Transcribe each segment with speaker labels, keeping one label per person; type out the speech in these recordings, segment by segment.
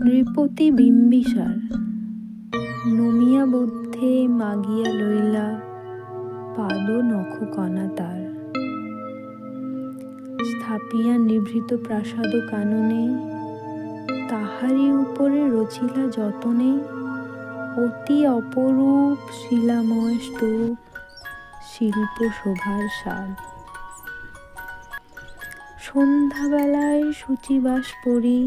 Speaker 1: নৃপতি বিম্বিসার নমিয়া বুদ্ধে মাগিয়া লইলা পাদ নখ কণা তার। স্থাপিয়া নিভৃত প্রাসাদ কাননে, তাহারি উপরে রচিলা যতনে অতি অপরূপ শিলাময় স্তূপ, শিল্প শোভার সাজ। সন্ধ্যাবেলায় শুচিবাস পরি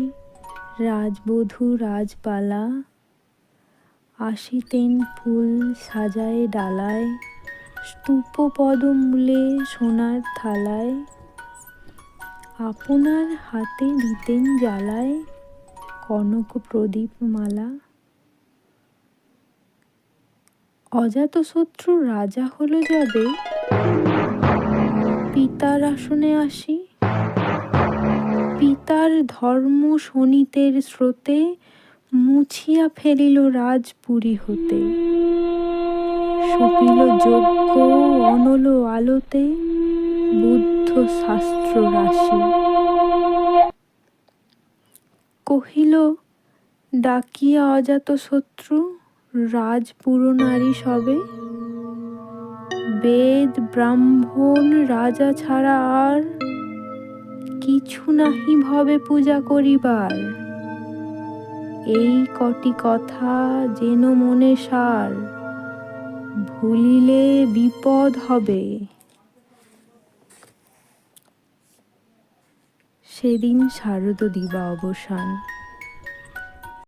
Speaker 1: রাজবধূ রাজবালা, আসিতেন ফুল সাজায় ডালায়, স্তূপ পদমূলে সোনার থালায়, আপনার হাতে দিতেন জ্বালায় কনক প্রদীপ মালা। অজাতশত্রু রাজা হলো যবে, পিতার আসনে আসি, পিতার ধর্ম শোণিতের স্রোতে মুছিয়া ফেলিল রাজপুরী হতে। সপিল যজ্ঞ অনল আলোতে বুদ্ধ শাস্ত্র রাশি। কহিল ডাকিয়া অজাতশত্রু রাজপুর নারী সবে, বেদ ব্রাহ্মণ রাজা ছাড়া আর কিছু নাহি ভবে পূজা করিবার। এই কটি কথা যেন মনে সার, ভুলিলে বিপদ হবে। সেদিন শারদ দিবা অবসান।